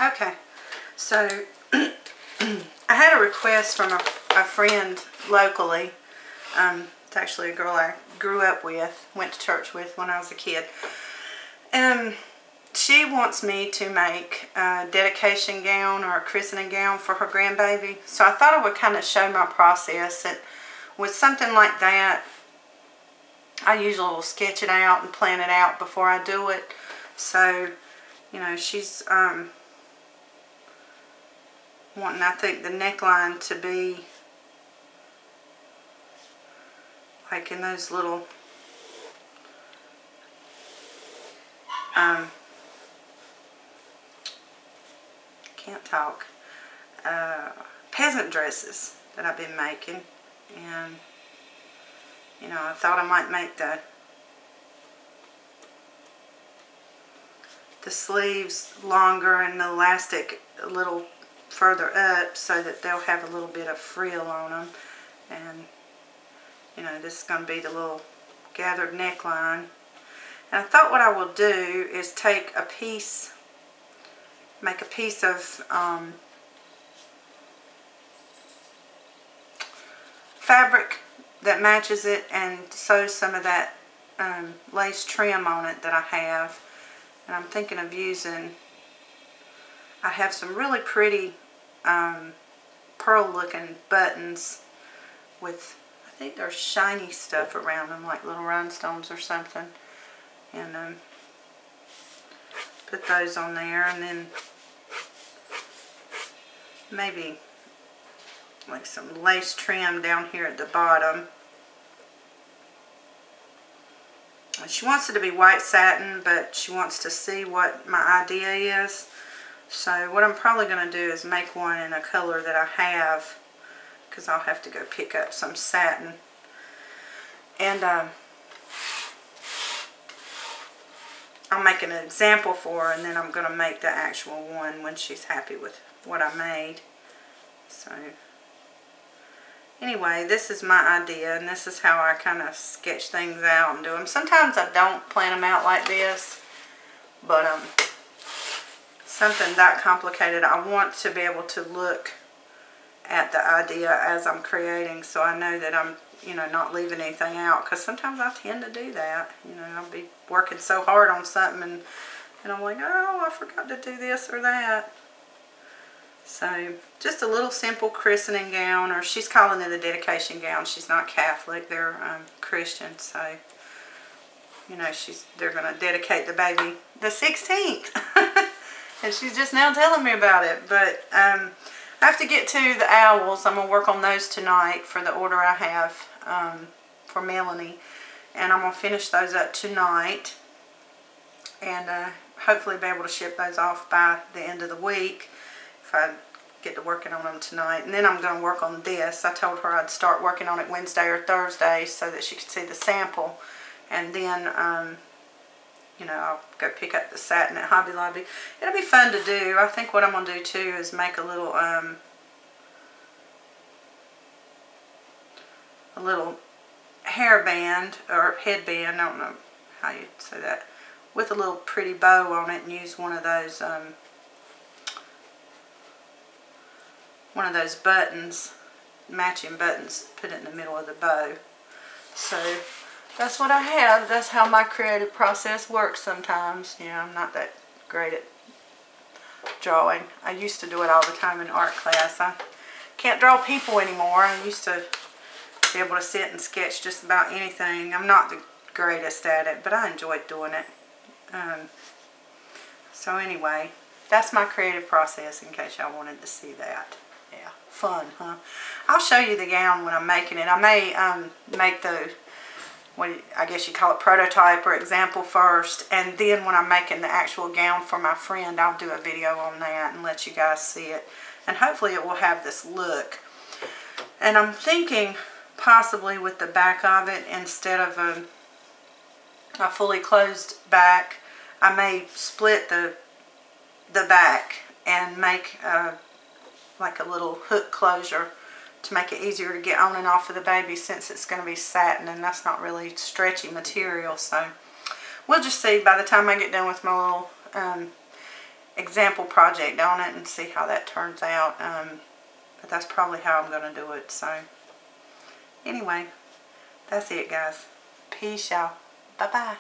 Okay, so I had a request from a friend locally. It's actually a girl I grew up with, went to church with when I was a kid. She wants me to make a dedication gown or a christening gown for her grandbaby. So I thought I would kind of show my process. And with something like that, I usually will sketch it out and plan it out before I do it. So, you know, she's wanting, I think, the neckline to be like in those little can't talk, peasant dresses that I've been making. And you know, I thought I might make the sleeves longer and the elastic a little further up so that they'll have a little bit of frill on them. And you know, this is going to be the little gathered neckline. And I thought what I will do is take a piece, make a piece of fabric that matches it and sew some of that lace trim on it that I have. And I'm thinking of using, I have some really pretty pearl looking buttons with, I think there's shiny stuff around them, like little rhinestones or something. And put those on there, and then maybe like some lace trim down here at the bottom. She wants it to be white satin, but she wants to see what my idea is. So what I'm probably going to do is make one in a color that I have, because I'll have to go pick up some satin. And I'll make an example for her, and then I'm going to make the actual one when she's happy with what I made. So anyway, this is my idea, and this is how I kind of sketch things out and do them. Sometimes I don't plan them out like this, but something that complicated, I want to be able to look at the idea as I'm creating, so I know that I'm, you know, not leaving anything out, because sometimes I tend to do that. You know, I'll be working so hard on something, and I'm like, oh, I forgot to do this or that. So just a little simple christening gown, or she's calling it a dedication gown. She's not Catholic, they're Christian, so you know, they're going to dedicate the baby the 16th. And she's just now telling me about it. But I have to get to the owls. I'm going to work on those tonight for the order I have for Melanie. And I'm going to finish those up tonight. And hopefully be able to ship those off by the end of the week if I get to working on them tonight. And then I'm going to work on this. I told her I'd start working on it Wednesday or Thursday so that she could see the sample. And then you know, I'll go pick up the satin at Hobby Lobby. It'll be fun to do. I think what I'm going to do too is make a little hairband or headband, I don't know how you say that, with a little pretty bow on it, and use one of those buttons, matching buttons, put it in the middle of the bow. So that's what I have. That's how my creative process works sometimes. You know, I'm not that great at drawing. I used to do it all the time in art class. I can't draw people anymore. I used to be able to sit and sketch just about anything. I'm not the greatest at it, but I enjoyed doing it. So anyway, that's my creative process in case y'all wanted to see that. Yeah, fun, huh? I'll show you the gown when I'm making it. I may make the, I guess you call it prototype or example first, and then when I'm making the actual gown for my friend, I'll do a video on that and let you guys see it. And hopefully it will have this look. And I'm thinking possibly with the back of it, instead of a fully closed back, I may split the back and make like a little hook closure to make it easier to get on and off of the baby, since it's going to be satin and that's not really stretchy material. So we'll just see by the time I get done with my little example project on it and see how that turns out. But that's probably how I'm going to do it. So anyway, that's it, guys. Peace, y'all. Bye-bye.